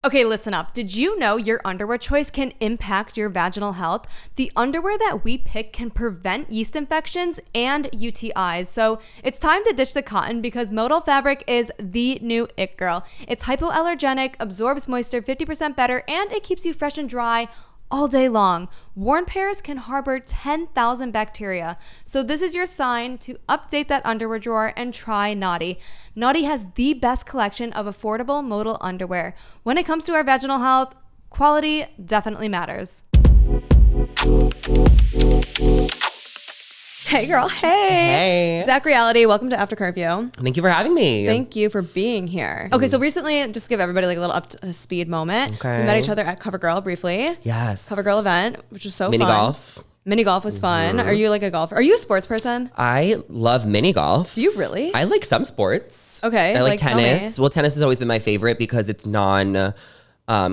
Okay, listen up. Did you know your underwear choice can impact your vaginal health? The underwear that we pick can prevent yeast infections and UTIs. So it's time to ditch the cotton because modal fabric is the new it girl. It's hypoallergenic, absorbs moisture 50% better, and it keeps you fresh and dry all day long. Worn pairs can harbor 10,000 bacteria. So this is your sign to update that underwear drawer and try Naughty. Naughty has the best collection of affordable modal underwear. When it comes to our vaginal health, quality definitely matters. Hey girl, hey. Zachary Reality, welcome to After Curfew. Thank you for having me. Thank you for being here. Okay, so recently, just give everybody like a little up to speed moment. Okay. We met each other at CoverGirl briefly. Yes. CoverGirl event, which was so Mini fun. golf. Mini golf was fun. Are you like a golfer? Are you a sports person? I love mini golf. Do you really? I like some sports. Okay, I like like, tell tennis. me. Well, tennis has always been my favorite because it's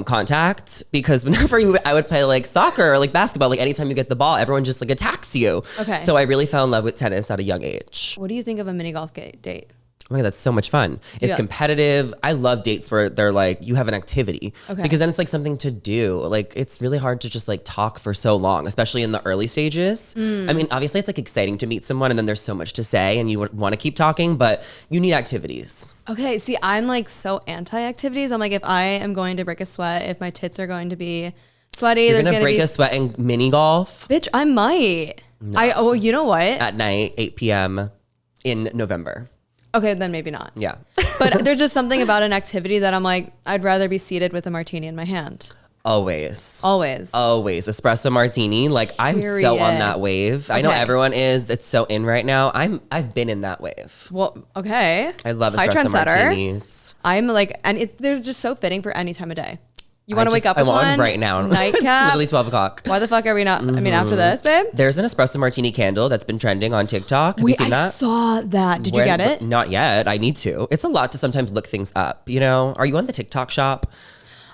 contact, because whenever I would play like soccer or like basketball, like anytime you get the ball, everyone just like attacks you. Okay. So I really fell in love with tennis at a young age. What do you think of a mini golf date? Oh my God, that's so much fun. It's competitive. I love dates where they're like, you have an activity. Okay. Because then it's like something to do. Like it's really hard to just like talk for so long, especially in the early stages. I mean, obviously it's like exciting to meet someone and then there's so much to say and you want to keep talking, but you need activities. Okay, see, I'm like so anti-activities. I'm like, if I am going to break a sweat, if my tits are going to be sweaty, You're there's gonna going to break be a sweat in mini golf Bitch, I might. No. Oh, you know what? at night, 8 p.m. in November. Okay, then maybe not. Yeah. But there's just something about an activity that I'm like, I'd rather be seated with a martini in my hand. Always. Always. Espresso martini. Like I'm so on Period. that wave. I know Okay. everyone is. It's so in right now. I've been in that wave. Well, okay. I love High espresso trendsetter. martinis. I'm like, and there's just so fitting for any time of day. You want to wake up I with want one? one right now. It's Nightcap. literally 12 o'clock. Why the fuck are we not? I mean, after this, babe? There's an espresso martini candle that's been trending on TikTok. Have you seen I that? saw that. Did you get it? Not yet. I need to. It's a lot to sometimes look things up. You know, are you on the TikTok shop?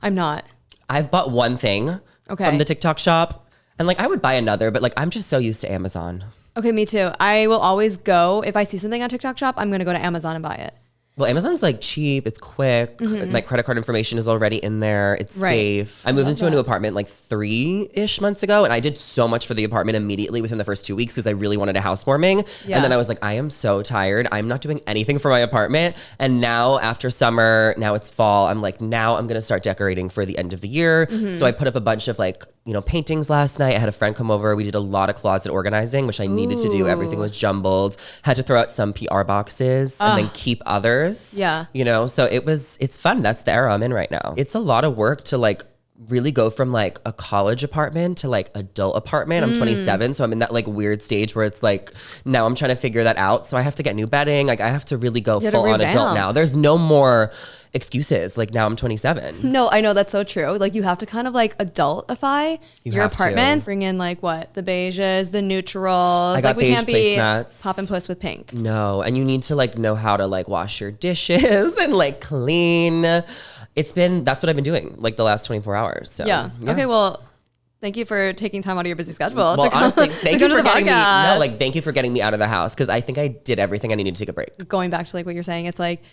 I'm not. I've bought one thing from the TikTok shop, and like I would buy another, but like I'm just so used to Amazon. Okay, me too. I will always go, if I see something on TikTok shop, I'm going to go to Amazon and buy it. Well, Amazon's like cheap, it's quick, my credit card information is already in there, it's safe. I moved into a new apartment like 3-ish months ago, and I did so much for the apartment immediately within the first 2 weeks because I really wanted a housewarming. Yeah. And then I was like, I am so tired. I'm not doing anything for my apartment. And now after summer, now it's fall, I'm like, now I'm gonna start decorating for the end of the year. So I put up a bunch of like, paintings last night. I had a friend come over. We did a lot of closet organizing, which I needed to do. Everything was jumbled. Had to throw out some PR boxes and then keep others. Yeah. So it's fun. That's the era I'm in right now. It's a lot of work to like really go from like a college apartment to like adult apartment. I'm 27, so I'm in that like weird stage where it's like now I'm trying to figure that out. So I have to get new bedding. Like I have to really go full on adult now. There's no more excuses. Like now I'm 27. No, I know, that's so true. Like you have to kind of like adultify your have apartment. to. Bring in like what? The beiges, the neutrals. I got like we beige can't be placemats. popping puss with pink. No, and you need to like know how to like wash your dishes and like clean. That's what I've been doing like the last 24 hours. So Yeah. Okay, well, thank you for taking time out of your busy schedule Well, to come, honestly, to thank come you to for the getting me. podcast. No, like thank you for getting me out of the house because I think I did everything I needed to take a break. Going back to like what you're saying, it's like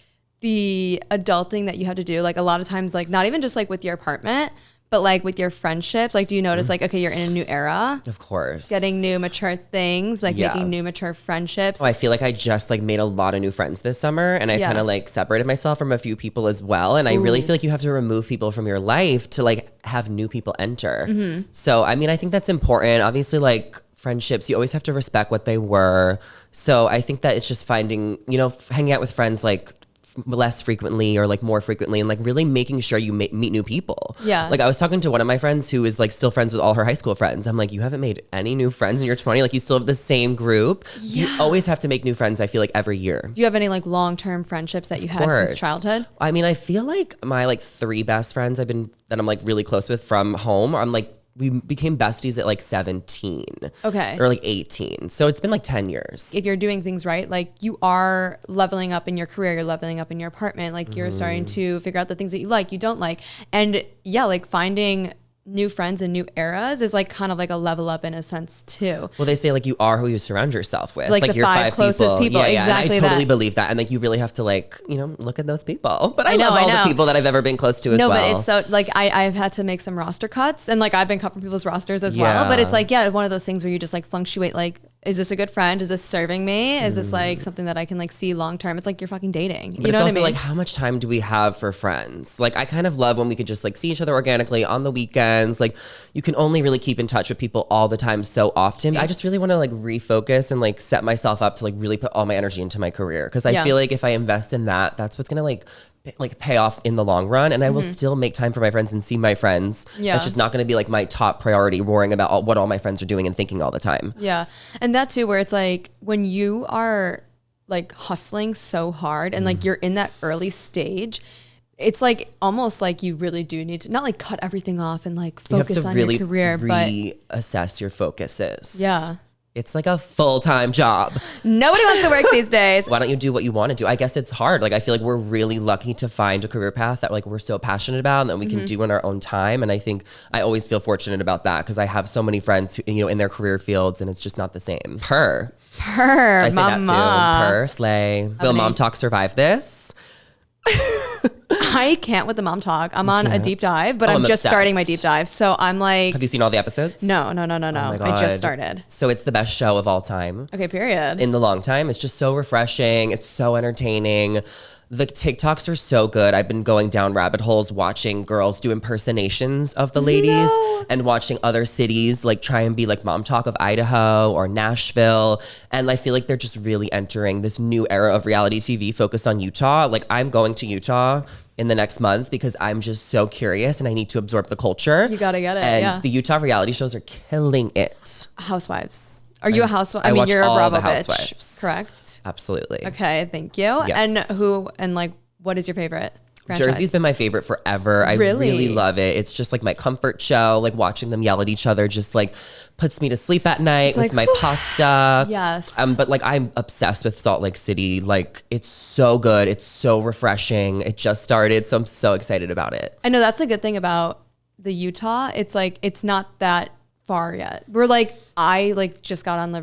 the adulting that you have to do. Like a lot of times, like not even just like with your apartment, but like with your friendships. Like, do you notice like, okay, you're in a new era, Of course. getting new mature things, like Yeah. making new mature friendships. Oh, I feel like I just like made a lot of new friends this summer and I Yeah. kind of like separated myself from a few people as well. And I really feel like you have to remove people from your life to like have new people enter. So, I mean, I think that's important. Obviously, like friendships, you always have to respect what they were. So I think that it's just finding, hanging out with friends like less frequently or like more frequently and like really making sure you meet new people. Yeah. Like I was talking to one of my friends who is like still friends with all her high school friends. I'm like, you haven't made any new friends in your 20? Like you still have the same group. You always have to make new friends, I feel like every year. Do you have any like long-term friendships that you had since childhood? I mean, I feel like my like 3 best friends that I'm like really close with from home, I'm like, we became besties at like 17. Okay. Or like 18. So it's been like 10 years. If you're doing things right, like you are leveling up in your career, you're leveling up in your apartment, like you're starting to figure out the things that you like, you don't like. And yeah, like finding new friends and new eras is like kind of like a level up in a sense too. Well, they say like you are who you surround yourself with. Like the your five closest people. Yeah, Exactly. and I totally that. believe that. And like you really have to like, you know, look at those people. But I love all the people that I've ever been close to as well. No, but it's so like I've had to make some roster cuts, and like I've been cut from people's rosters as well. But it's like, one of those things where you just like fluctuate, like, is this a good friend? Is this serving me? Is this like something that I can like see long term? It's like you're fucking dating. But you know it's what I also mean? like, how much time do we have for friends? Like, I kind of love when we could just like see each other organically on the weekends. Like, you can only really keep in touch with people all the time so often. I just really want to like refocus and like set myself up to like really put all my energy into my career. Because I feel like if I invest in that, that's what's gonna like pay off in the long run, and I will still make time for my friends and see my friends. It's just not going to be like my top priority, worrying about what all my friends are doing and thinking all the time. And that too, where it's like when you are like hustling so hard and like you're in that early stage, it's like almost like you really do need to not like cut everything off and like focus on your career, but reassess your focuses. It's like a full-time job. Nobody wants to work these days. Why don't you do what you want to do? I guess it's hard. Like, I feel like we're really lucky to find a career path that like we're so passionate about and that we can do in our own time. And I think I always feel fortunate about that because I have so many friends who, you know, in their career fields, and it's just not the same. Did I say mama. that too? Slay. Will Mom Talk survive this? I can't with the mom talk. I'm on a deep dive, but I'm just starting my deep dive. So I'm like, have you seen all the episodes? No. Oh my God. I just started. So it's the best show of all time. Okay, period. In the long time. It's just so refreshing. It's so entertaining. The TikToks are so good. I've been going down rabbit holes watching girls do impersonations of the ladies and watching other cities like try and be like Mom Talk of Idaho or Nashville. And I feel like they're just really entering this new era of reality TV focused on Utah. Like, I'm going to Utah in the next month because I'm just so curious and I need to absorb the culture. You gotta get it. And the Utah reality shows are killing it. Housewives. Are you a housewife? I mean, watch you're a all Bravo the bitch, Housewives. correct? Absolutely. Okay, thank you. Yes. And like, what is your favorite franchise? Jersey's been my favorite forever. I really love it. It's just like my comfort show. Like, watching them yell at each other just like puts me to sleep at night with my pasta. Yes. But like, I'm obsessed with Salt Lake City. Like, it's so good. It's so refreshing. It just started, so I'm so excited about it. I know that's the good thing about the Utah. It's like, it's not that far yet. We're like, I like just got on the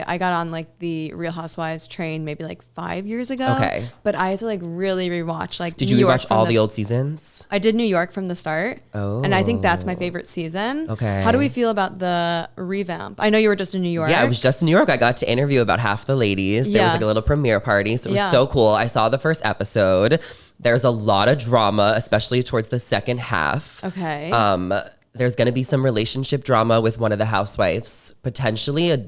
I got on like the Real Housewives train maybe like 5 years ago. Okay. But I had to like really rewatch like Did you rewatch all the old seasons? I did New York from the start. Oh. And I think that's my favorite season. Okay. How do we feel about the revamp? I know you were just in New York. Yeah, I was just in New York. I got to interview about half the ladies. There was like a little premiere party. So it was so cool. I saw the first episode. There's a lot of drama, especially towards the second half. Okay. There's going to be some relationship drama with one of the housewives, potentially a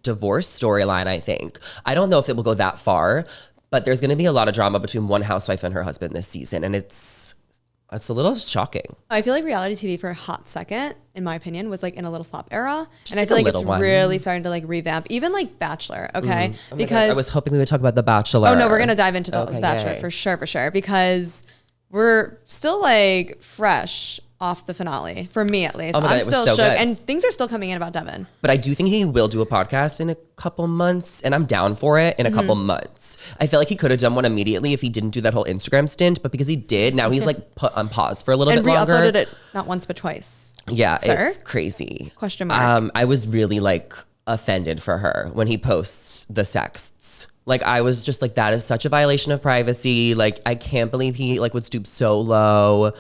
divorce storyline, I think. I don't know if it will go that far, but there's going to be a lot of drama between one housewife and her husband this season. And it's a little shocking. I feel like reality TV for a hot second, in my opinion, was like in a little flop era. Just and I feel like it's really starting to like revamp, even like Bachelor, okay? Oh because God, I was hoping we would talk about The Bachelor. Oh no, we're going to dive into the Bachelor for sure, because we're still like fresh off the finale, for me at least. Oh my God, I'm it was still so shook, good. and things are still coming in about Devin. But I do think he will do a podcast in a couple months, and I'm down for it in a couple months. I feel like he could have done one immediately if he didn't do that whole Instagram stint, but because he did, now he's like put on pause for a little bit longer. And re-uploaded it not once but twice. Yeah, Sir? it's crazy. Question mark. I was really like offended for her when he posts the sexts. Like, I was just like, that is such a violation of privacy. Like, I can't believe he like would stoop so low.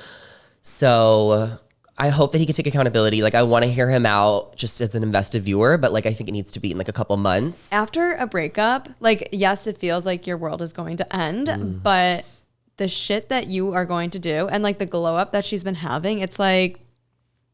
So I hope that he can take accountability. Like, I want to hear him out just as an invested viewer, but like, I think it needs to be in like a couple months. After a breakup, like, yes, it feels like your world is going to end, but the shit that you are going to do and like the glow up that she's been having, it's like,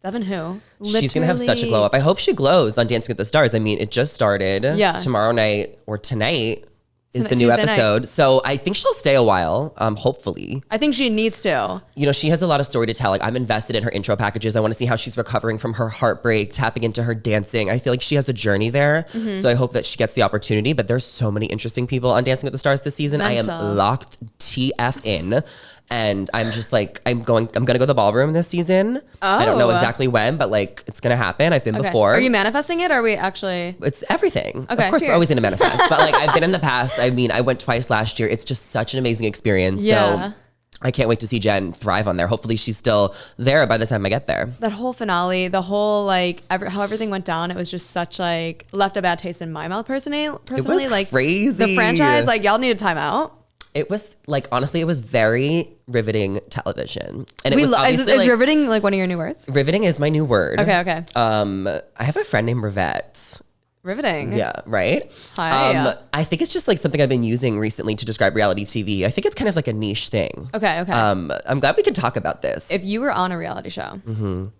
Devin who? She's going to have such a glow up. I hope she glows on Dancing with the Stars. I mean, it just started. Yeah. Tomorrow night or tonight is the new Tuesday episode. night. So I think she'll stay a while, hopefully. I think she needs to. You know, she has a lot of story to tell. Like, I'm invested in her intro packages. I want to see how she's recovering from her heartbreak, tapping into her dancing. I feel like she has a journey there. So I hope that she gets the opportunity. But there's so many interesting people on Dancing with the Stars this season. Mental. I am locked TF in. And I'm just like, I'm going to go to the ballroom this season. I don't know exactly when, but like, it's going to happen. I've been before. Are you manifesting it or are we actually? It's everything. Okay, of course, we're always going to manifest. But like, I've been in the past. I mean, I went twice last year. It's just such an amazing experience. Yeah. So I can't wait to see Jen thrive on there. Hopefully she's still there by the time I get there. That whole finale, the whole like how everything went down, it was just such like left a bad taste in my mouth personally. It was like crazy. The franchise, like y'all need a timeout. It was like, honestly, it was very riveting television. And it was is riveting like one of your new words? Riveting is my new word. Okay. I have a friend named Rivette. Riveting. Yeah, right? Hi. I think it's just like something I've been using recently to describe reality TV. I think it's kind of like a niche thing. Okay. I'm glad we can talk about this. If you were on a reality show,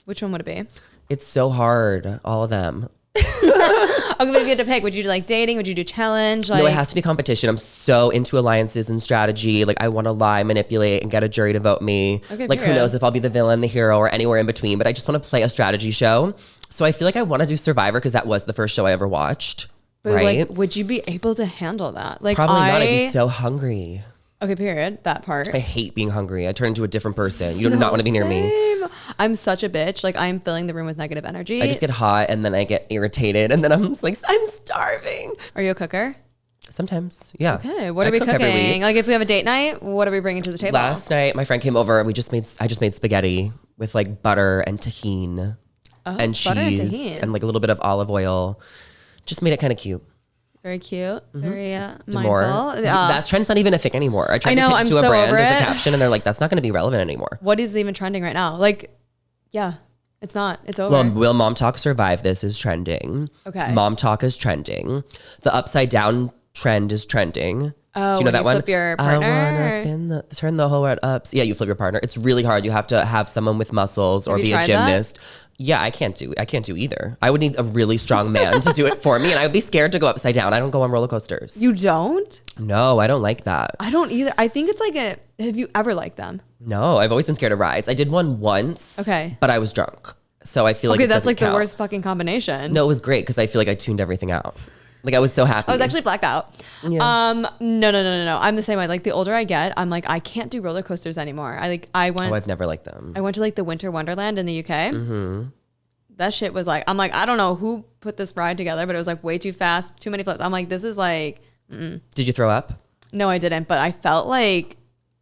which one would it be? It's so hard, all of them. Okay, but if you had to pick, would you do like dating? Would you do challenge? Like, No, it has to be competition. I'm so into alliances and strategy. Like, I want to lie, manipulate, and get a jury to vote me. Okay, like, who knows if I'll be the villain, the hero, or anywhere in between. But I just want to play a strategy show. So I feel like I want to do Survivor because that was the first show I ever watched. But right? like, would you be able to handle that? Like, Probably not. I'd be so hungry. Okay, period. That part. I hate being hungry. I turn into a different person. You do not want to be near me. I'm such a bitch. Like, I'm filling the room with negative energy. I just get hot and then I get irritated and then I'm just like, I'm starving. Are you a cooker? Sometimes, yeah. Okay, what are we cooking? Like, if we have a date night, what are we bringing to the table? Last night, my friend came over. I just made spaghetti with like butter and tahini and cheese and like a little bit of olive oil. Just made it kind of cute. Very cute. Very mindful. More. That trend's not even a thing anymore. I tried to pitch it to a brand as a caption and they're like, that's not going to be relevant anymore. What is even trending right now? Like, yeah, it's not. It's over. Well, will Mom Talk survive this is trending. Okay. Mom Talk is trending. The upside down trend is trending. Oh, do you know that one? Flip your partner? I wanna turn the whole world up. Yeah, you flip your partner. It's really hard. You have to have someone with muscles or be a gymnast. That? Yeah, I can't do either. I would need a really strong man to do it for me, and I would be scared to go upside down. I don't go on roller coasters. You don't? No, I don't like that. I don't either. I think it's like have you ever liked them? No, I've always been scared of rides. I did one once. Okay. But I was drunk. So I feel like that's like count. The worst fucking combination. No, it was great because I feel like I tuned everything out. Like I was so happy. I was actually blacked out. Yeah. No. I'm the same way. Like the older I get, I'm like, I can't do roller coasters anymore. I've never liked them. I went to like the Winter Wonderland in the UK. That shit was like, I'm like, I don't know who put this ride together, but it was like way too fast, too many flips. I'm like, this is like, Did you throw up? No, I didn't, but I felt like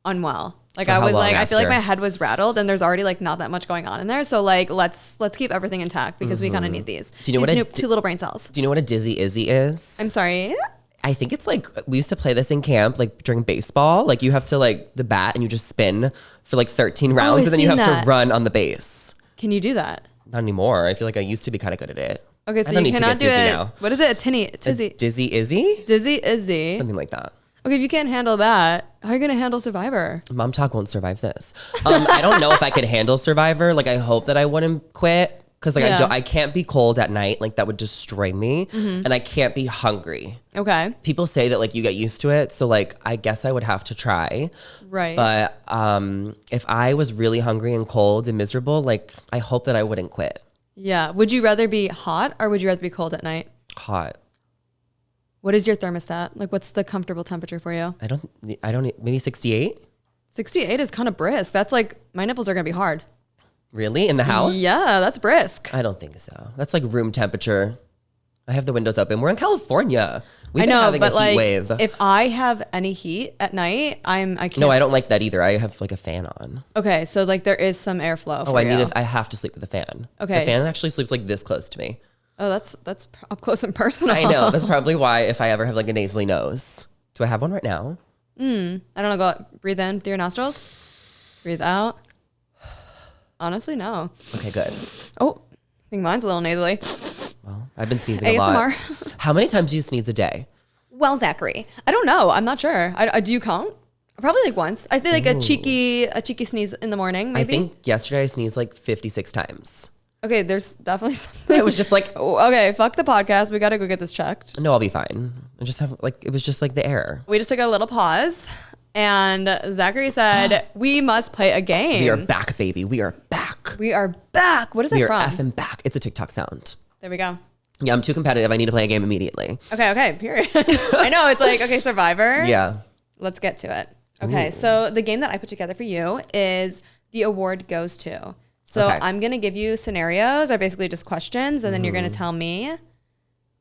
unwell. Like I was like, I feel like my head was rattled and there's already like not that much going on in there. So like, let's keep everything intact because we kind of need these. Do you know two little brain cells. Do you know what a dizzy Izzy is? I'm sorry. I think it's like, we used to play this in camp, like during baseball. Like you have to like the bat and you just spin for like 13 rounds and then you have to run on the base. Can you do that? Not anymore. I feel like I used to be kind of good at it. Okay, so you cannot do it. Now. What is it? Tizzy. Dizzy Izzy? Dizzy Izzy. Something like that. Okay, if you can't handle that, how are you going to handle Survivor? Mom Talk won't survive this. I don't know if I could handle Survivor. Like, I hope that I wouldn't quit. Because, like, I can't be cold at night. Like, that would destroy me. And I can't be hungry. Okay. People say that, like, you get used to it. So, like, I guess I would have to try. Right. But if I was really hungry and cold and miserable, like, I hope that I wouldn't quit. Yeah. Would you rather be hot or would you rather be cold at night? Hot. What is your thermostat? Like, what's the comfortable temperature for you? I don't, maybe 68? 68 is kind of brisk. That's like, my nipples are going to be hard. Really? In the house? Yeah, that's brisk. I don't think so. That's like room temperature. I have the windows open. We're in California. I know, but like, if I have any heat at night, I can't. No, I don't like that either. I have like a fan on. Okay, so like there is some airflow. I have to sleep with the fan. Okay. The fan actually sleeps like this close to me. Oh, that's up close and personal. I know. That's probably why if I ever have like a nasally nose. Do I have one right now? I don't know. Breathe in through your nostrils. Breathe out. Honestly, no. Okay, good. Oh, I think mine's a little nasally. Well, I've been sneezing ASMR. a lot. How many times do you sneeze a day? Well, Zachary, I don't know. I'm not sure. Do you count? Probably like once. I think like a cheeky sneeze in the morning. Maybe. I think yesterday I sneezed like 56 times. Okay, there's definitely something. It was just like, okay, fuck the podcast. We got to go get this checked. No, I'll be fine. I just have like, it was just like the air. We just took a little pause and Zachary said, we must play a game. We are back, baby. We are back. We are back. What is that from? We are effing back. It's a TikTok sound. There we go. Yeah, I'm too competitive. I need to play a game immediately. Okay, period. I know, it's like, okay, Survivor. Yeah. Let's get to it. Okay, so the game that I put together for you is the award goes to. So I'm going to give you scenarios, or basically just questions, and then you're going to tell me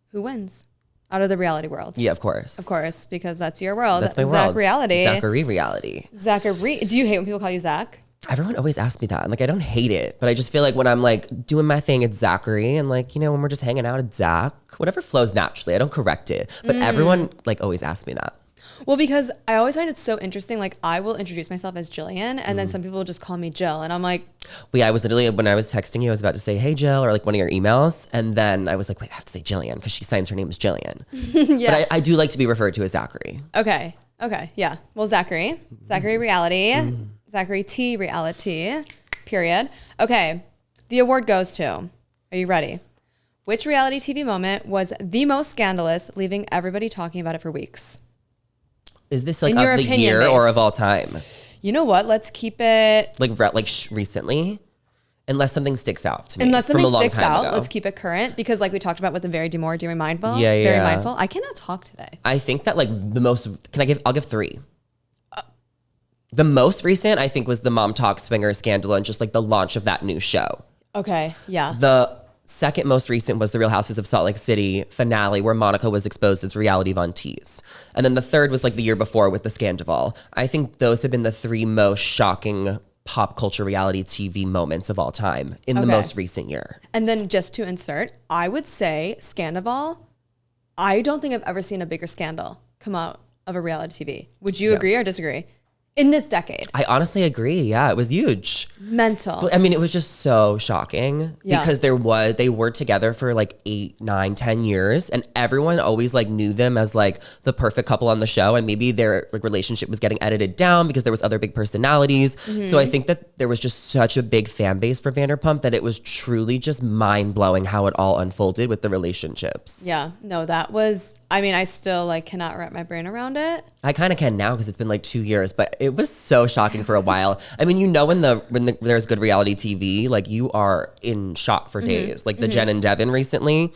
who wins. Out of the reality world. Yeah, of course. Of course, because that's your world. That's my Zach world. Reality. Zachary Reality. Zachary. Do you hate when people call you Zach? Everyone always asks me that. And like, I don't hate it, but I just feel like when I'm like doing my thing, it's Zachary. And like, you know, when we're just hanging out, it's Zach. Whatever flows naturally. I don't correct it. But everyone like always asks me that. Well, because I always find it so interesting. Like, I will introduce myself as Jillian, and then some people will just call me Jill. And I'm like, well, yeah, I was literally, when I was texting you, I was about to say, hey, Jill, or like one of your emails. And then I was like, wait, I have to say Jillian because she signs her name as Jillian. yeah. But I do like to be referred to as Zachary. Okay. Yeah. Well, Zachary Reality, Zachary T Reality, period. Okay. The award goes to, are you ready? Which reality TV moment was the most scandalous, leaving everybody talking about it for weeks? Is this like In of your the opinion year or based. of all time? You know what? Let's keep it. Like recently? Unless something sticks out to me. Unless from something a long sticks time out, ago. let's keep it current because, like we talked about with the very demure, very mindful. Yeah. Very mindful. I cannot talk today. I think that like the most, I'll give 3. The most recent, I think, was the Mom Talk Swinger scandal and just like the launch of that new show. Okay. Yeah. The second most recent was the Real Houses of Salt Lake City finale where Monica was exposed as reality Von Teese. And then the third was like the year before with the Scandival. I think those have been the 3 most shocking pop culture reality TV moments of all time in the most recent year. And then just to insert, I would say Scandival, I don't think I've ever seen a bigger scandal come out of a reality TV. Would you agree or disagree? In this decade. I honestly agree. Yeah, it was huge. Mental. I mean, it was just so shocking because they were together for like 8, 9, 10 years and everyone always like knew them as like the perfect couple on the show. And maybe their like relationship was getting edited down because there was other big personalities. So I think that there was just such a big fan base for Vanderpump that it was truly just mind blowing how it all unfolded with the relationships. Yeah, no, that was, I mean, I still like cannot wrap my brain around it. I kind of can now because it's been like 2 years, but it was so shocking for a while. I mean, you know, when there's good reality TV, like you are in shock for days. Like the Jen and Devin recently,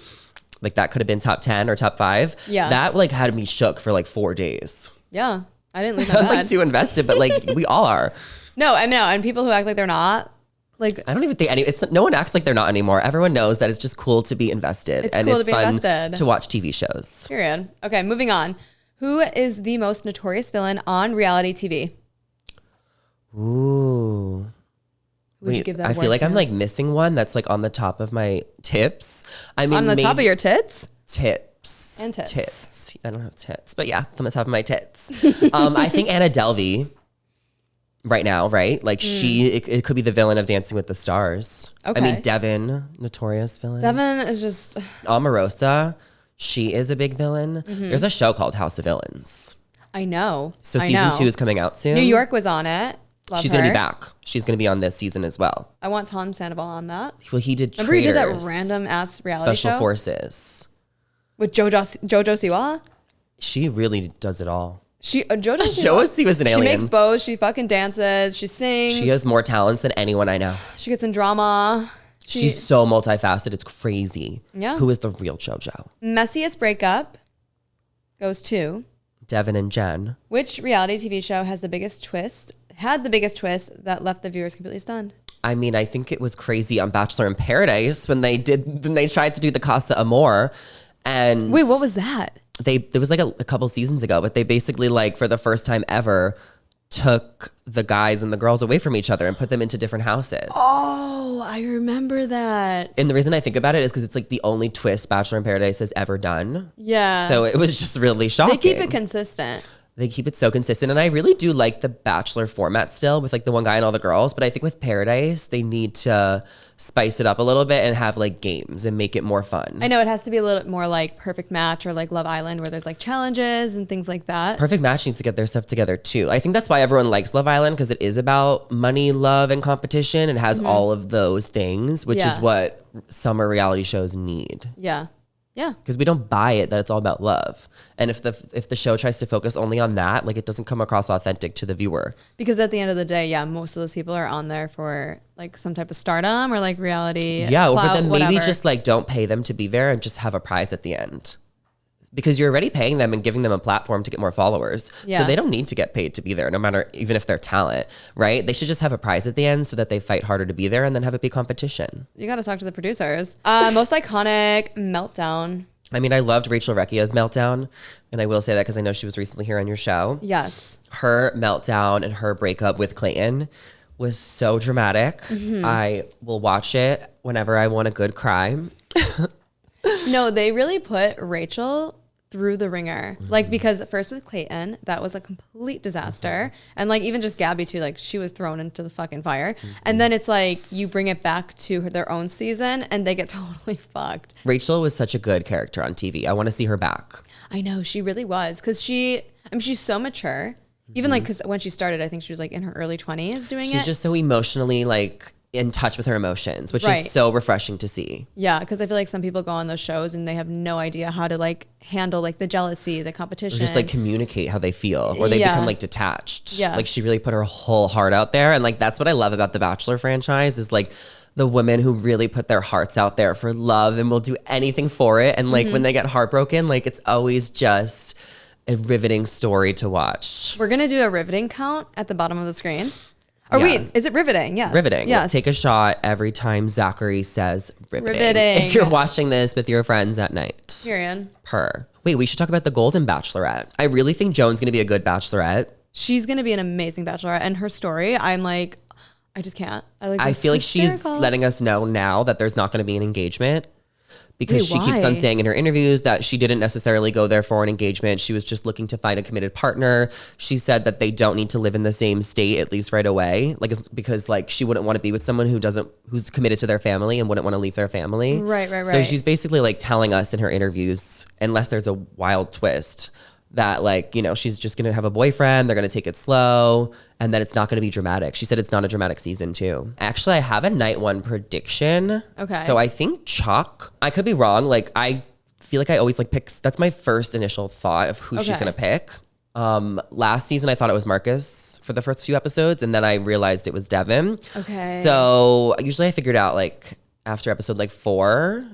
like that could have been top 10 or top 5. Yeah. That like had me shook for like 4 days. Yeah, I didn't leave my I'm bed. like too invested, but like we all are. No, I mean, no, and people who act like they're not, like, I don't even think no one acts like they're not anymore. Everyone knows that it's just cool to be invested. It's and cool it's to be fun invested. to watch TV shows. period. Okay, moving on. Who is the most notorious villain on reality TV? Ooh. Would you give that I feel award like to? I'm like missing one that's like on the top of my tips. I mean, On the top of maybe- your tits? Tips. And tits. Tits. I don't have tits, but yeah, on the top of my tits. I think Anna Delvey right now, right? Like it could be the villain of Dancing with the Stars. Okay. I mean, Devin, notorious villain. Devin is just, Omarosa, she is a big villain. There's a show called House of Villains. I know. So I season know. 2 is coming out soon. New York was on it. Love She's her. going to be back. She's going to be on this season as well. I want Tom Sandoval on that. Well, he did Remember he did that Traitors, random ass reality Special show? Forces. With Jojo Siwa? She really does it all. Jojo Josie was an She alien. makes bows. She fucking dances. She sings. She has more talents than anyone I know. She gets in drama. She's so multifaceted. It's crazy. Yeah. Who is the real JoJo? Messiest breakup goes to Devin and Jen. which reality TV show had the biggest twist that left the viewers completely stunned? I mean, I think it was crazy on Bachelor in Paradise when they tried to do the Casa Amor. And Wait, what was that? there was like a couple seasons ago, but they basically like for the first time ever took the guys and the girls away from each other and put them into different houses. Oh, I remember that. And the reason I think about it is because it's like the only twist Bachelor in Paradise has ever done. Yeah. So it was just really shocking. They keep it consistent. They keep it so consistent. And I really do like the Bachelor format still with like the one guy and all the girls. But I think with Paradise, they need to spice it up a little bit and have like games and make it more fun. I know it has to be a little bit more like Perfect Match or like Love Island where there's like challenges and things like that. Perfect Match needs to get their stuff together too. I think that's why everyone likes Love Island because it is about money, love, and competition. It has all of those things, which is Yeah. what summer reality shows need. Yeah. Yeah. Because we don't buy it that it's all about love. And if the show tries to focus only on that, like it doesn't come across authentic to the viewer. Because at the end of the day, yeah, most of those people are on there for like some type of stardom or like reality. Yeah, clout, but then maybe whatever. just like don't pay them to be there and just have a prize at the end. Because you're already paying them and giving them a platform to get more followers. Yeah. So they don't need to get paid to be there, no matter, even if they're talent, right? They should just have a prize at the end so that they fight harder to be there and then have it be competition. You got to talk to the producers. Most iconic meltdown. I mean, I loved Rachel Recchia's meltdown. And I will say that because I know she was recently here on your show. Yes. Her meltdown and her breakup with Clayton was so dramatic. I will watch it whenever I want a good cry. No, they really put Rachel through the ringer. Like, because first with Clayton, that was a complete disaster. And like, even just Gabby too, like she was thrown into the fucking fire. And then it's like, you bring it back to their own season and they get totally fucked. Rachel was such a good character on TV. I want to see her back. I know, she really was. Cause she's so mature. Even like, cause when she started, I think she was like in her early 20s doing it. She's just so emotionally like in touch with her emotions, which is so refreshing to see. Yeah, because I feel like some people go on those shows and they have no idea how to like handle like the jealousy, the competition. Or just like communicate how they feel, or they become like detached. Yeah. Like she really put her whole heart out there. And like, that's what I love about the Bachelor franchise is like the women who really put their hearts out there for love and will do anything for it. And like when they get heartbroken, like it's always just a riveting story to watch. We're going to do a riveting count at the bottom of the screen. Or wait, is it riveting? Yes. Riveting. Yes. Take a shot every time Zachary says riveting. Riveting. If you're watching this with your friends at night. Period. Wait, we should talk about the Golden Bachelorette. I really think Joan's going to be a good Bachelorette. She's going to be an amazing Bachelorette. And her story, I'm like, I just can't. I feel like she's letting us know now that there's not going to be an engagement. Because she keeps on saying in her interviews that she didn't necessarily go there for an engagement. She was just looking to find a committed partner. She said that they don't need to live in the same state, at least right away. Like, because like she wouldn't want to be with someone who's committed to their family and wouldn't want to leave their family. Right. So she's basically like telling us in her interviews, unless there's a wild twist, that like, you know, she's just going to have a boyfriend. They're going to take it slow. And that it's not going to be dramatic. She said it's not a dramatic season too. Actually, I have a night one prediction. Okay. So I think Chalk. I could be wrong. Like I feel like I always like pick. That's my first initial thought of who she's going to pick. Last season, I thought it was Marcus for the first few episodes. And then I realized it was Devin. Okay. So usually I figured out like after episode like 4.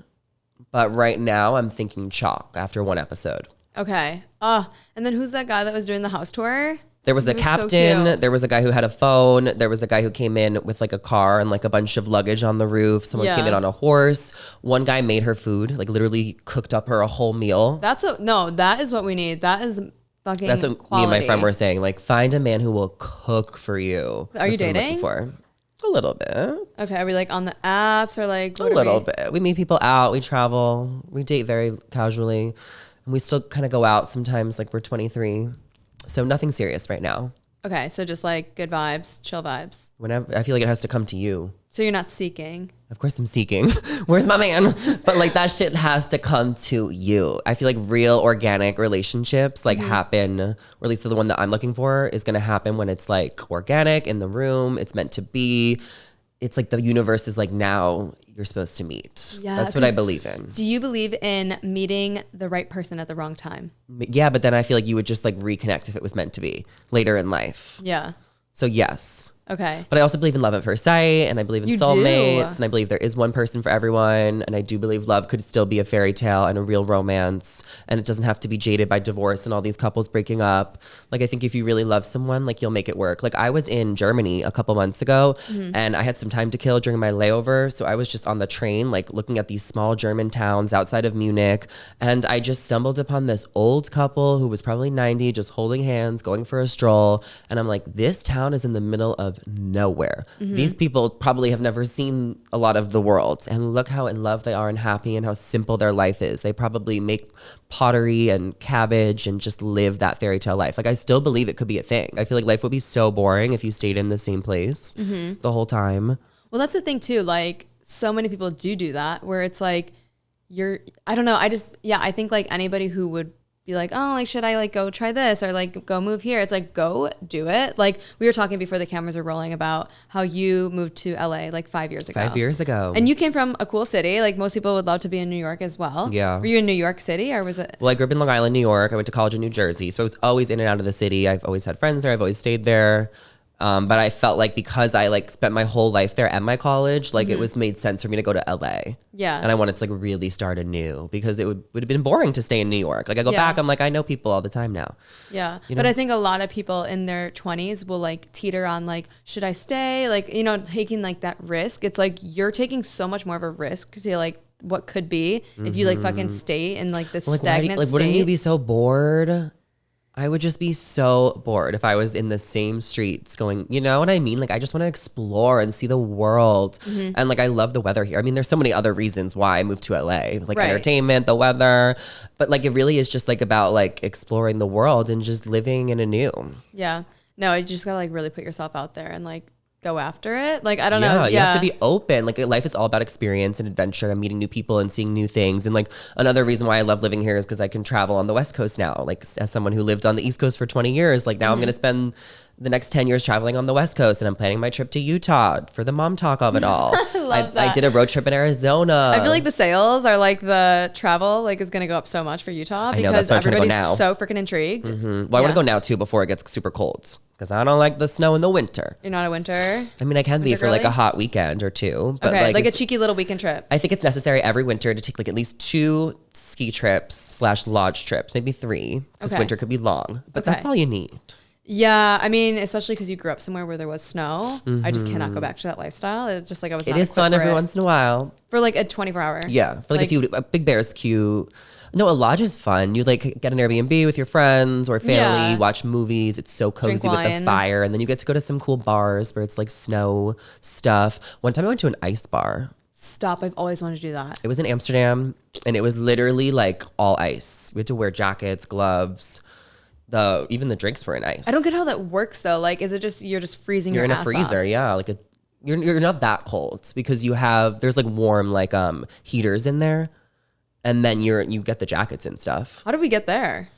But right now I'm thinking Chalk after one episode. Okay. And then who's that guy that was doing the house tour? There was a captain. So there was a guy who had a phone. There was a guy who came in with like a car and like a bunch of luggage on the roof. Someone came in on a horse. One guy made her food, like literally cooked up her a whole meal. That is what we need. That is fucking That's what quality. me and my friend were saying. Like, find a man who will cook for you. Are you That's what I'm looking dating? for. A little bit. Okay, are we like on the apps or like A little bit. We meet people out. We travel. We date very casually. And we still kind of go out sometimes like we're 23. So nothing serious right now. Okay, so just like good vibes, chill vibes. Whenever I feel like it has to come to you. So you're not seeking. Of course I'm seeking. Where's my man? But like that shit has to come to you. I feel like real organic relationships like happen, or at least the one that I'm looking for is going to happen when it's like organic in the room. It's meant to be. It's like the universe is like, now you're supposed to meet. Yeah, that's what I believe in. Do you believe in meeting the right person at the wrong time? Yeah, but then I feel like you would just like reconnect if it was meant to be later in life. Yeah. So yes. Okay. But I also believe in love at first sight, and I believe in soulmates, and I believe there is one person for everyone, and I do believe love could still be a fairy tale and a real romance, and it doesn't have to be jaded by divorce and all these couples breaking up. Like, I think if you really love someone, like, you'll make it work. Like, I was in Germany a couple months ago, and I had some time to kill during my layover, so I was just on the train, like, looking at these small German towns outside of Munich, and I just stumbled upon this old couple who was probably 90, just holding hands, going for a stroll, and I'm like, this town is in the middle of nowhere. These people probably have never seen a lot of the world, and look how in love they are and happy and how simple their life is. They probably make pottery and cabbage and just live that fairy tale life. Like, I still believe it could be a thing. I feel like life would be so boring if you stayed in the same place the whole time. Well, that's the thing too. Like, so many people do that, where it's like I don't know. I think like anybody who would be like, oh, like, should I like go try this or like go move here? It's like, go do it. Like, we were talking before the cameras were rolling about how you moved to LA like 5 years ago. 5 years ago. And you came from a cool city. Like, most people would love to be in New York as well. Yeah. Were you in New York City or was it? Well, I grew up in Long Island, New York. I went to college in New Jersey. So I was always in and out of the city. I've always had friends there. I've always stayed there. But I felt like because I like spent my whole life there and my college, like it was made sense for me to go to LA. Yeah. And I wanted to like really start anew because it would have been boring to stay in New York. Like I go back, I'm like, I know people all the time now. Yeah. You know? But I think a lot of people in their 20s will like teeter on like, should I stay? Like, you know, taking like that risk. It's like you're taking so much more of a risk to like what could be if you like fucking stay in like this Like, stagnant state. wouldn't you be so bored? I would just be so bored if I was in the same streets going, you know what I mean? Like, I just want to explore and see the world. And like, I love the weather here. I mean, there's so many other reasons why I moved to LA, like entertainment, the weather, but like, it really is just like about like exploring the world and just living in a new. Yeah. No, you just gotta like really put yourself out there and like go after it. Like, I don't know. You have to be open. Like, life is all about experience and adventure and meeting new people and seeing new things. And like, another reason why I love living here is because I can travel on the West Coast now. Like, as someone who lived on the East Coast for 20 years, like now I'm going to spend the next 10 years traveling on the West Coast, and I'm planning my trip to Utah for the mom talk of it all. I did a road trip in Arizona. I feel like the sales are like the travel like is going to go up so much for Utah because everybody's so freaking intrigued. Well, I want to go now too before it gets super cold. Because I don't like the snow in the winter. You're not a winter? I mean, I can be for like a hot weekend or two. But okay, like a cheeky little weekend trip. I think it's necessary every winter to take like at least 2 ski trips / lodge trips, maybe 3, because winter could be long. But that's all you need. Yeah, I mean, especially because you grew up somewhere where there was snow. I just cannot go back to that lifestyle. It's just like I was. It is fun every once in a while. For like a 24-hour. Yeah, for like a Big Bear is cute. No, a lodge is fun. You like get an Airbnb with your friends or family, watch movies. It's so cozy with the fire. And then you get to go to some cool bars where it's like snow stuff. One time I went to an ice bar. Stop. I've always wanted to do that. It was in Amsterdam and it was literally like all ice. We had to wear jackets, gloves. Even the drinks were in ice. I don't get how that works though. Like, is it just, you're just freezing your ass off? You're in a freezer, yeah. Like you're not that cold because there's like warm like heaters in there. And then you get the jackets and stuff. How did we get there?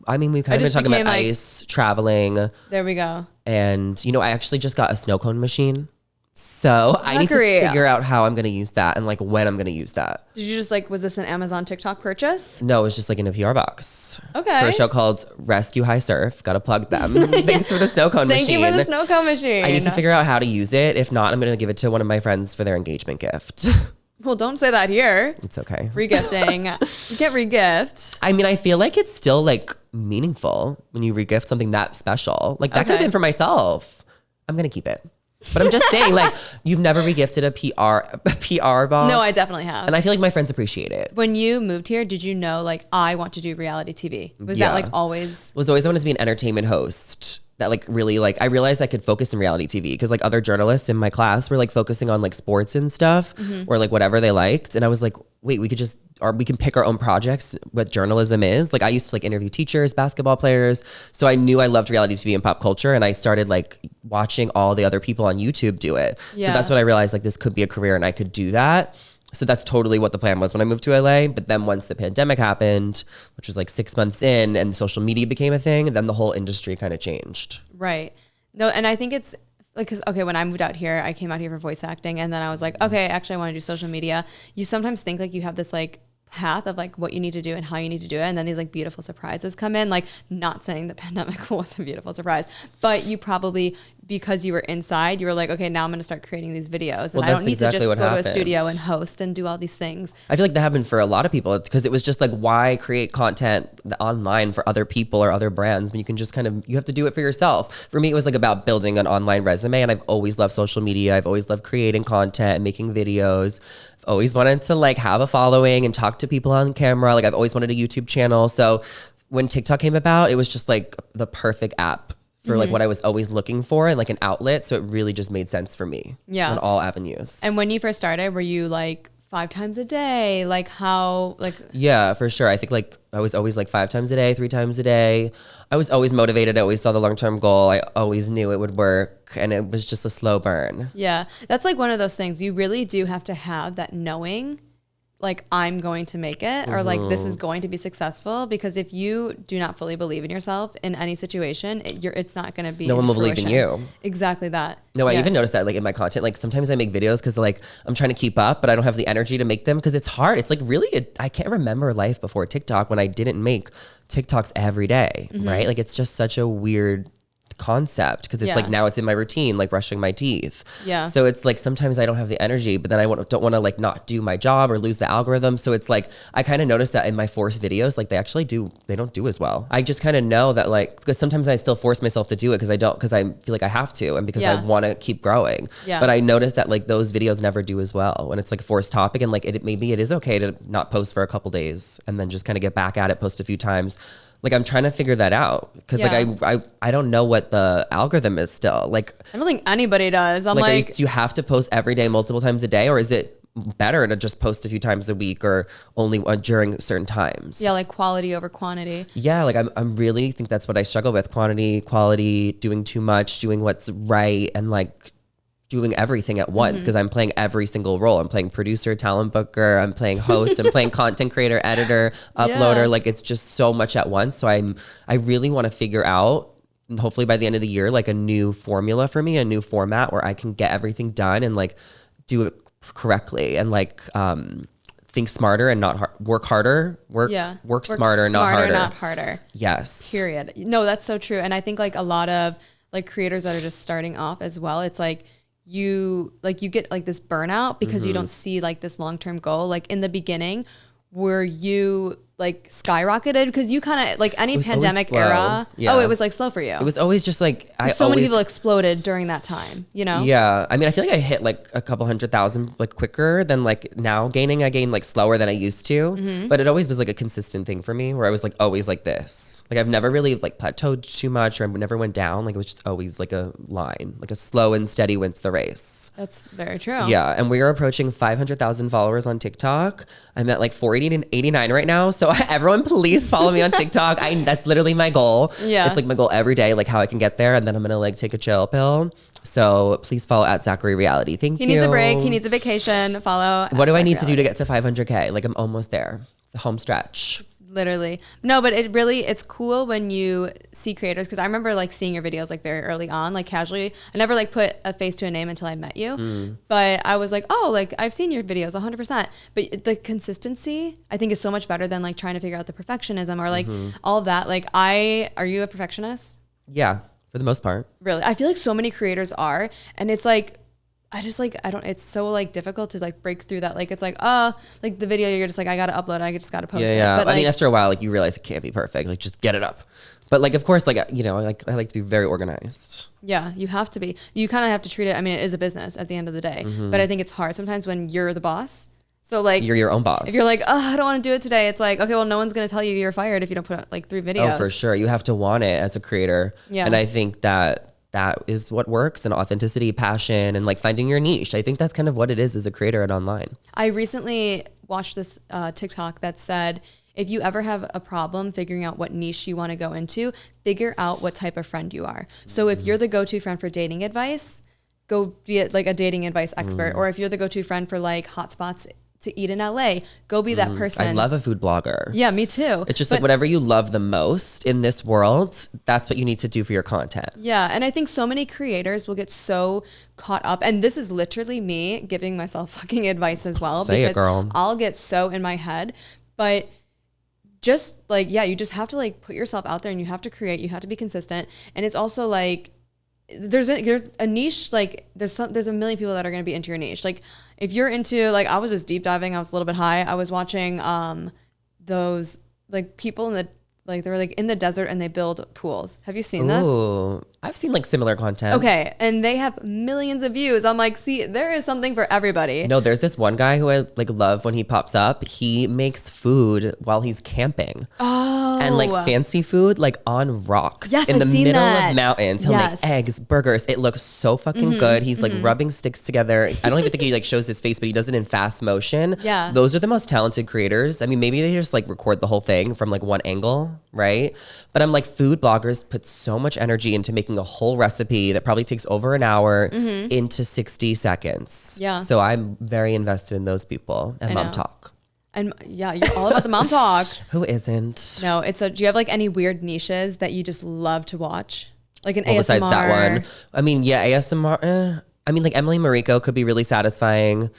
I mean, we've kind of been talking about ice, traveling. There we go. And, you know, I actually just got a snow cone machine. So I need to figure out how I'm going to use that and like when I'm going to use that. Did you just like, was this an Amazon TikTok purchase? No, it was just like in a PR box. Okay. For a show called Rescue High Surf. Got to plug them. Thanks for the snow cone machine. Thank you for the snow cone machine. I need to figure out how to use it. If not, I'm going to give it to one of my friends for their engagement gift. Well, don't say that here. It's okay. Regifting. You can't regift. I mean, I feel like it's still like meaningful when you regift something that special. Like that could have been for myself. I'm going to keep it. But I'm just saying, like, you've never regifted a PR box? No, I definitely have. And I feel like my friends appreciate it. When you moved here, did you know, like, I want to do reality TV? Was that, like, always? Was always wanted to be an entertainment host. That, like, really, like, I realized I could focus in reality TV. Because, like, other journalists in my class were, like, focusing on, like, sports and stuff. Or, like, whatever they liked. And I was like, wait, we can pick our own projects, what journalism is. Like I used to like interview teachers, basketball players. So I knew I loved reality TV and pop culture. And I started like watching all the other people on YouTube do it. Yeah. So that's when I realized like this could be a career and I could do that. So that's totally what the plan was when I moved to LA. But then once the pandemic happened, which was like 6 months in and social media became a thing, then the whole industry kind of changed. Right. No, and I think it's, like, cause okay, when I moved out here, I came out here for voice acting, and then I was like, okay, actually, I want to do social media. You sometimes think like you have this like path of like what you need to do and how you need to do it, and then these like beautiful surprises come in. Like, not saying the pandemic was a beautiful surprise, but you probably, because you were inside, you were like, okay, now I'm going to start creating these videos, and I don't need to just go to a studio and host and do all these things. I feel like that happened for a lot of people because it was just like, why create content online for other people or other brands when you can just kind of, you have to do it for yourself. For me, it was like about building an online resume, and I've always loved social media. I've always loved creating content and making videos. I've always wanted to like have a following and talk to people on camera. Like I've always wanted a YouTube channel. So when TikTok came about, it was just like the perfect app for like what I was always looking for and like an outlet. So it really just made sense for me on all avenues. And when you first started, were you like 5 times a day? Like how, like? Yeah, for sure. I think like I was always like 5 times a day, 3 times a day. I was always motivated. I always saw the long-term goal. I always knew it would work, and it was just a slow burn. Yeah. That's like one of those things. You really do have to have that knowing, like, I'm going to make it, or like this is going to be successful, because if you do not fully believe in yourself in any situation, it's not going to be. No one will believe in you. Exactly that. No, I even noticed that like in my content, like sometimes I make videos because like I'm trying to keep up, but I don't have the energy to make them because it's hard. It's like really, I can't remember life before TikTok when I didn't make TikToks every day, right? Like it's just such a weird concept because it's like now it's in my routine, like brushing my teeth. Yeah. So it's like sometimes I don't have the energy, but then I don't want to like not do my job or lose the algorithm. So it's like I kind of noticed that in my forced videos, like they don't do as well. I just kind of know that like because sometimes I still force myself to do it because I feel like I have to and because I want to keep growing. Yeah. But I noticed that like those videos never do as well when it's like a forced topic and like maybe it is okay to not post for a couple days and then just kind of get back at it, post a few times. Like I'm trying to figure that out because like I don't know what the algorithm is still. Like I don't think anybody does. I'm like you have to post every day, multiple times a day, or is it better to just post a few times a week or only during certain times? Yeah, like quality over quantity. Yeah, like I'm really think that's what I struggle with: quantity, quality, doing too much, doing what's right, and like doing everything at once because I'm playing every single role. I'm playing producer, talent booker, I'm playing host, I'm playing content creator, editor, uploader. Like it's just so much at once. So I really want to figure out, and hopefully by the end of the year, like a new formula for me, a new format where I can get everything done and like do it correctly and like think smarter and not work harder. Work smarter, not harder. Yes. Period. No, that's so true. And I think like a lot of like creators that are just starting off as well, it's like you get like this burnout because you don't see like this long-term goal. Like in the beginning, were you like skyrocketed because you kind of like any pandemic era? Yeah. Oh, it was like slow for you. It was always just like many people exploded during that time, you know? Yeah. I mean, I feel like I hit like a couple 100,000 like quicker than like now gaining. I gained like slower than I used to, but it always was like a consistent thing for me where I was like always like this. Like I've never really like plateaued too much or I never went down. Like it was just always like a line, like a slow and steady wins the race. That's very true. Yeah. And we are approaching 500,000 followers on TikTok. I'm at like 489 right now. So everyone please follow me on TikTok. That's literally my goal. Yeah. It's like my goal every day, like how I can get there. And then I'm going to like take a chill pill. So please follow at Zachary Reality. Thank you. He needs a break. He needs a vacation. Follow. What do I need to do to get to 500K? Like I'm almost there. The home stretch. Literally. No, but it's cool when you see creators because I remember like seeing your videos like very early on, like casually. I never like put a face to a name until I met you. But I was like, oh, like I've seen your videos 100%. But the consistency I think is so much better than like trying to figure out the perfectionism or like all of that. Like are you a perfectionist? Yeah, for the most part. Really? I feel like so many creators are. And it's like, it's so like difficult to like break through that. Like, it's like, like the video, you're just like, I got to upload, I just got to post it. Yeah. But I mean, after a while, like you realize it can't be perfect. Like just get it up. But like, of course, like, you know, like I like to be very organized. Yeah, you have to be. You kind of have to treat it. I mean, it is a business at the end of the day, but I think it's hard sometimes when you're the boss. So like you're your own boss. If you're like, I don't want to do it today. It's like, okay, well, no one's going to tell you you're fired if you don't put out like 3 videos. Oh, for sure. You have to want it as a creator. Yeah. And I think that is what works, and authenticity, passion, and like finding your niche. I think that's kind of what it is as a creator and online. I recently watched this TikTok that said, if you ever have a problem figuring out what niche you want to go into, figure out what type of friend you are. So if you're the go-to friend for dating advice, go be like a dating advice expert. Or if you're the go-to friend for like hot spots to eat in LA, go be that person. I love a food blogger. Yeah, me too. It's just like whatever you love the most in this world, that's what you need to do for your content. Yeah, and I think so many creators will get so caught up, and this is literally me giving myself fucking advice as well. Say it, girl. I'll get so in my head, but just like, yeah, you just have to like put yourself out there and you have to create, you have to be consistent. And it's also like, there's a niche, like there's a million people that are going to be into your niche. Like if you're into, like, I was just deep diving, I was a little bit high. I was watching those like people in the, like they were like in the desert and they build pools. Have you seen this? Ooh, I've seen like similar content. Okay, and they have millions of views. I'm like, see, there is something for everybody. No, there's this one guy who I like love when he pops up. He makes food while he's camping. Oh. And like fancy food like on rocks in the middle of mountains. He'll make eggs, burgers. It looks so fucking good. He's like rubbing sticks together. I don't even think he like shows his face, but he does it in fast motion. Yeah. Those are the most talented creators. I mean, maybe they just like record the whole thing from like one angle, right? But I'm like, food bloggers put so much energy into making a whole recipe that probably takes over an hour into 60 seconds. Yeah. So I'm very invested in those people and Mom Talk. And yeah, you're all about the mom talk. Who isn't? No, do you have like any weird niches that you just love to watch? Like an ASMR? Besides that one. I mean, yeah, ASMR. I mean, like Emily Mariko could be really satisfying.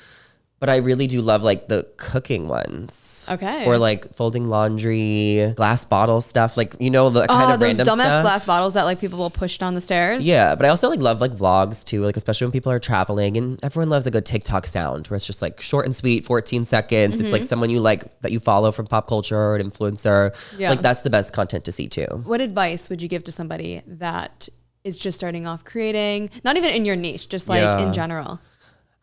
But I really do love like the cooking ones. Okay. Or like folding laundry, glass bottle stuff. Like, you know, the kind of those random dumbass stuff. glass bottles that like people will push down the stairs. Yeah, but I also like love like vlogs too, like especially when people are traveling, and everyone loves a good TikTok sound where it's just like short and sweet, 14 seconds. It's like someone you like that you follow from pop culture or an influencer. Yeah. Like that's the best content to see too. What advice would you give to somebody that is just starting off creating, not even in your niche, just like in general?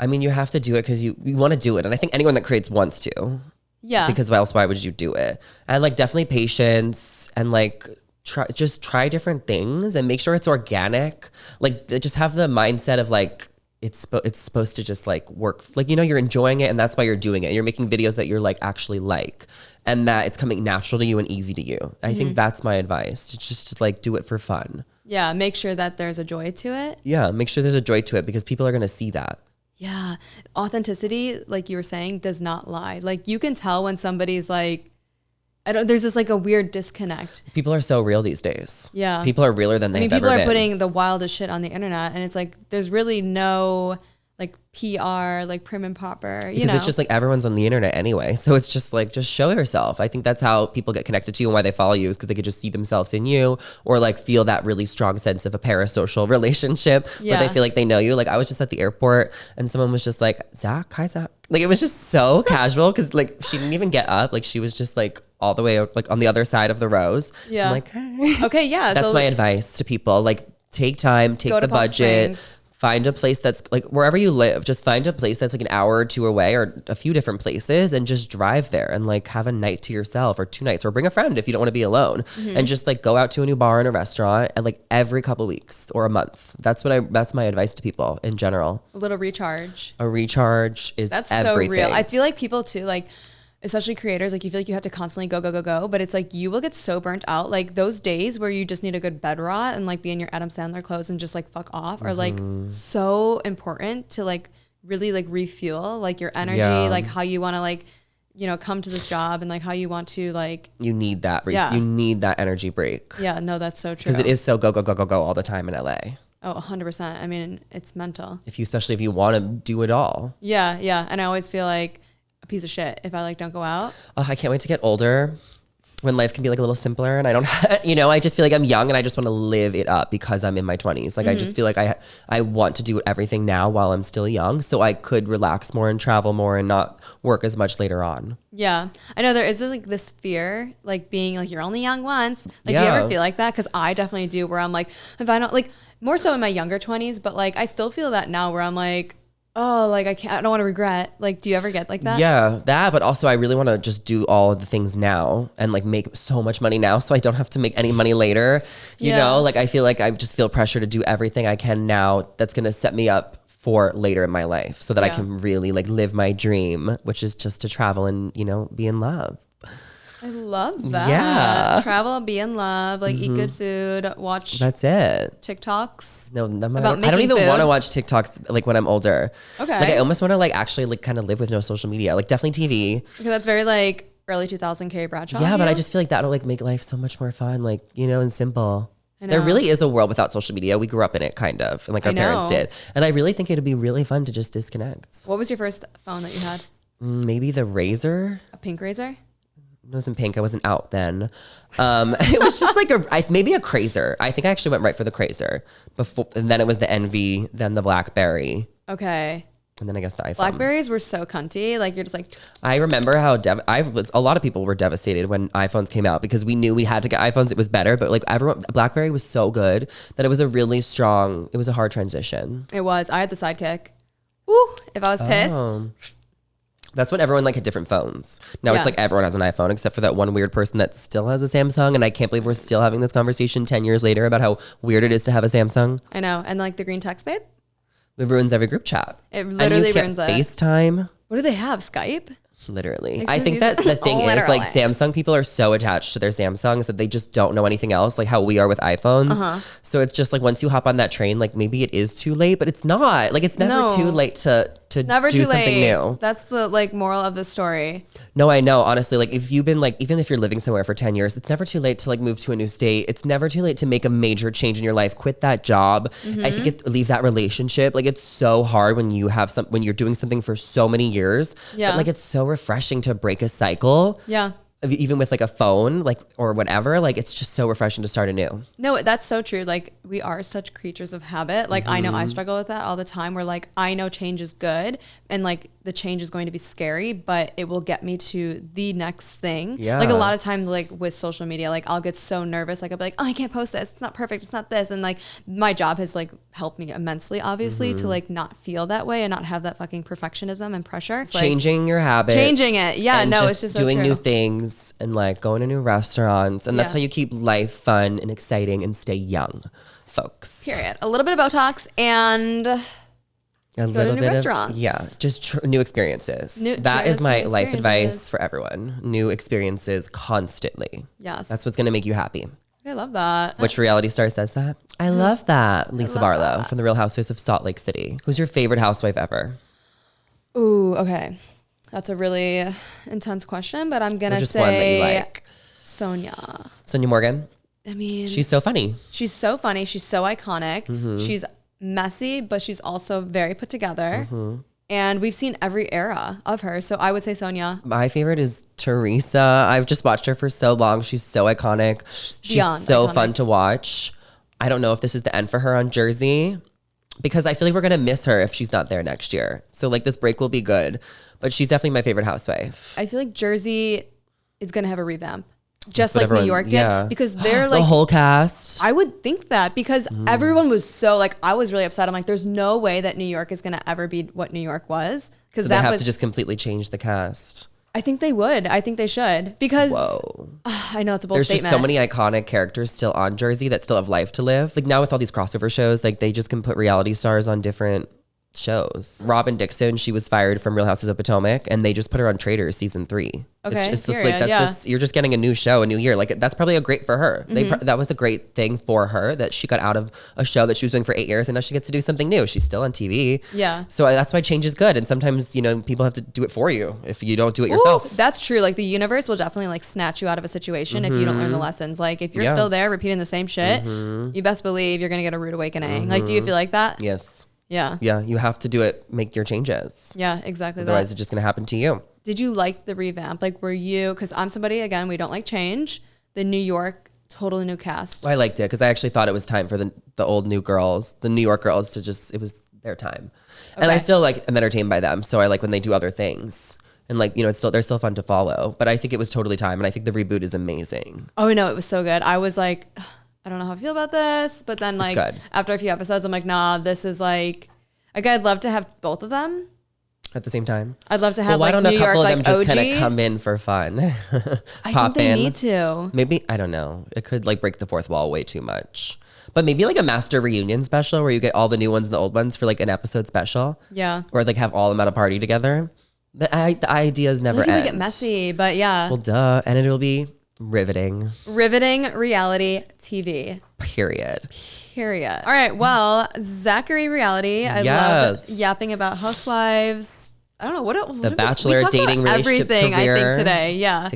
I mean, you have to do it because you want to do it. And I think anyone that creates wants to. Yeah. Because why would you do it? And like definitely patience and like try different things and make sure it's organic. Like just have the mindset of like, it's supposed to just like work. Like, you know, you're enjoying it and that's why you're doing it. You're making videos that you're like actually like, and that it's coming natural to you and easy to you. I think that's my advice. Just like do it for fun. Yeah. Make sure that there's a joy to it. Yeah. Make sure there's a joy to it because people are going to see that. Yeah. Authenticity, like you were saying, does not lie. Like you can tell when somebody's like, there's this like a weird disconnect. People are so real these days. Yeah. People are realer than they've ever been. People are putting the wildest shit on the internet and it's like, there's really no like PR, like prim and proper, you know? It's just like everyone's on the internet anyway. So it's just like, just show yourself. I think that's how people get connected to you and why they follow you is because they could just see themselves in you or like feel that really strong sense of a parasocial relationship where they feel like they know you. Like I was just at the airport and someone was just like, Zach, hi Zach. Like it was just so casual because like she didn't even get up. Like she was just like all the way like on the other side of the rows. Yeah. I'm like, hey. Okay, yeah. That's my advice to people. Like take time, take the budget. Springs. Find a place that's like wherever you live, just find a place that's like an hour or two away or a few different places and just drive there and like have a night to yourself or 2 nights or bring a friend if you don't want to be alone and just like go out to a new bar and a restaurant and like every couple of weeks or a month. That's my advice to people in general. A little recharge. A recharge is That's everything. so real. I feel like people too, like especially creators, like you feel like you have to constantly go, but it's like you will get so burnt out. Like those days where you just need a good bed rot and like be in your Adam Sandler clothes and just like fuck off are like so important to like really like refuel like your energy, like how you want to like, you know, come to this job and like how you want to like. You need that. You need that energy break. Yeah, no, that's so true. Because it is so go all the time in LA. Oh, 100%. I mean, it's mental. Especially if you want to do it all. Yeah, yeah. And I always feel like a piece of shit if I like don't go out. Oh, I can't wait to get older when life can be like a little simpler and I don't, you know, I just feel like I'm young and I just want to live it up because I'm in my 20s. Like I just feel like I want to do everything now while I'm still young so I could relax more and travel more and not work as much later on. Yeah. I know there is like this fear, like being like, you're only young once. Like, do you ever feel like that? Because I definitely do where I'm like, if I don't like more so in my younger 20s, but like I still feel that now where I'm like, oh, like I don't want to regret. Like, do you ever get like that? Yeah, that, but also I really want to just do all of the things now and like make so much money now so I don't have to make any money later. You know, like I feel like I just feel pressure to do everything I can now that's going to set me up for later in my life so that I can really like live my dream, which is just to travel and, you know, be in love. I love that. Yeah. Travel, be in love, like eat good food, watch That's it. TikToks. No, about I don't even food. want to watch TikToks like when I'm older. Okay. Like I almost want to like actually like kind of live with no social media. Like definitely TV. Okay, that's very like early 2000 K Bradshaw. Yeah, but I just feel like that'll like make life so much more fun, like, you know, and simple. I know. There really is a world without social media. We grew up in it kind of, and like our parents did. And I really think it'd be really fun to just disconnect. What was your first phone that you had? Maybe the Razor. A pink Razor? It wasn't pink. I wasn't out then. It was just like maybe a Crazer. I think I actually went right for the Crazer before, and then it was the Envy, then the BlackBerry, Okay. and then I guess the iPhone. Blackberries were so cunty. Like you're just like, I remember how a lot of people were devastated when iPhones came out because we knew we had to get iPhones. It was better, but like BlackBerry was so good that it was it was a hard transition. it was. I had the Sidekick. Woo! If I was pissed. Oh. That's when everyone like had different phones. Now it's Yeah. like everyone has an iPhone except for that one weird person that still has a Samsung. And I can't believe we're still having this conversation 10 years later about how weird it is to have a Samsung. I know. And like the green text, babe. It ruins every group chat. It literally and you ruins can't it. FaceTime. What do they have? Skype? Literally. Like, I who's think that using- the thing is Literally. like Samsung people are so attached to their Samsungs that they just don't know anything else, like how we are with iPhones. So it's just like once you hop on that train, like maybe it is too late, but it's not. Like it's never No. too late to to Never do too something late. new. That's the like moral of the story. No, I know. Honestly, like if you've been like, even if you're living somewhere for 10 years, it's never too late to like move to a new state. It's never too late to make a major change in your life. Quit that job. I think leave that relationship. Like it's so hard when you have when you're doing something for so many years. Yeah. But like it's so refreshing to break a cycle. Yeah. Even with like a phone, like, or whatever, like it's just so refreshing to start anew. No, that's so true. Like we are such creatures of habit. Like I know I struggle with that all the time where like I know change is good and like the change is going to be scary, but it will get me to the next thing. Yeah. Like a lot of times like with social media, like I'll get so nervous. Like I'll be like, oh, I can't post this. It's not perfect. It's not this. And like my job has like helped me immensely, obviously, to like not feel that way and not have that fucking perfectionism and pressure. It's Changing your habits. Changing it. Yeah, no, it's just so doing true. new things and like going to new restaurants. And that's Yeah. how you keep life fun and exciting and stay young, folks. Period. A little bit of Botox and A to little new bit restaurants. of, yeah, just new experiences. New- That is my new life advice experiences. for everyone. New experiences constantly. yes. That's what's going to make you happy. I love that. Which reality star says that? I love that. Lisa love Barlow that. from The Real Housewives of Salt Lake City. Who's your favorite housewife ever? Ooh, okay. That's a really intense question, but I'm going Or to just one that you say like? Sonia. Sonia Morgan. I mean, She's so funny. she's so funny. She's so iconic. Mm-hmm. She's messy, but she's also very put together. Mm-hmm. And we've seen every era of her. So I would say Sonia. My favorite is Teresa. I've just watched her for so long. She's so iconic. She's Beyond so iconic. fun to watch. I don't know if this is the end for her on Jersey because I feel like we're going to miss her if she's not there next year. So like this break will be good, but she's definitely my favorite housewife. I feel like Jersey is going to have a revamp. Just what like New everyone- York did. yeah. Because they're The like, whole cast. I would think that because everyone was so like, I was really upset. I'm like, there's no way that New York is going to ever be what New York was. Because So they that have was, to just completely change the cast. I think they would. I think they should. Because Whoa. I know it's a bold There's statement. just so many iconic characters still on Jersey that still have life to live. Like now with all these crossover shows, like they just can put reality stars on different shows. Robin Dixon, she was fired from Real Houses of Potomac and they just put her on Traitors season 3. Okay, it's just like period, yeah. that's you're just getting a new show, a new year. Like that's probably a great for her. That was a great thing for her that she got out of a show that she was doing for 8 years and now she gets to do something new. She's still on TV. Yeah. So that's why change is good. And sometimes, people have to do it for you if you don't do it yourself. Ooh, that's true. Like the universe will definitely like snatch you out of a situation if you don't learn the lessons. Like if you're Yeah. still there repeating the same shit, you best believe you're going to get a rude awakening. Like, do you feel like that? Yes. Yeah. Yeah. You have to do it, make your changes. Yeah, exactly Otherwise that. it's just going to happen to you. Did you like the revamp? Like were you, because I'm somebody, again, we don't like change. The New York, totally new cast. I liked it because I actually thought it was time for the old new girls, the New York girls to just, it was their time. And I Okay. still like am entertained by them. So I like when they do other things and like, they're still fun to follow, but I think it was totally time. And I think the reboot is amazing. Oh no, it was so good. I was like, "Ugh, I don't know how I feel about this. But then like good. after a few episodes, I'm like, nah, this is like I'd love to have both of them. At the same time. I'd love to have Well, why like don't New a couple York of them like just OG. kind of come in for fun? I Pop think they in. need to. Maybe, I don't know. It could like break the fourth wall way too much. But maybe like a master reunion special where you get all the new ones and the old ones for like an episode special. Yeah. Or like have all of them at a party together. The ideas never I think end. we get messy, but yeah. Well, duh. And it'll be riveting. Riveting reality TV. Period. Period. All right. Well, Zachary Reality. I Yes. loved yapping about housewives. I don't know what The Bachelor, dating, relationships, everything. I career. think today. Yeah.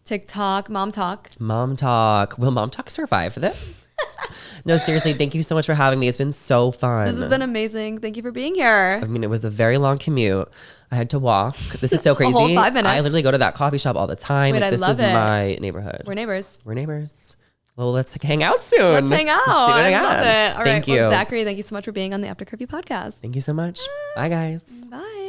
TikTok. Mom talk. Mom talk. Will Mom talk survive this? No, seriously. Thank you so much for having me. It's been so fun. This has been amazing. Thank you for being here. I mean, it was a very long commute. I had to walk. This is so crazy. whole 5 minutes. I literally go to that coffee shop all the time. Wait, Like, I this love is it. my neighborhood. We're neighbors. We're neighbors. Well, let's hang out soon. Let's hang out. Let's do it I again. love it. All right. Thank you. Well, Zachary, thank you so much for being on the After Curfew podcast. Thank you so much. Bye, guys. Bye.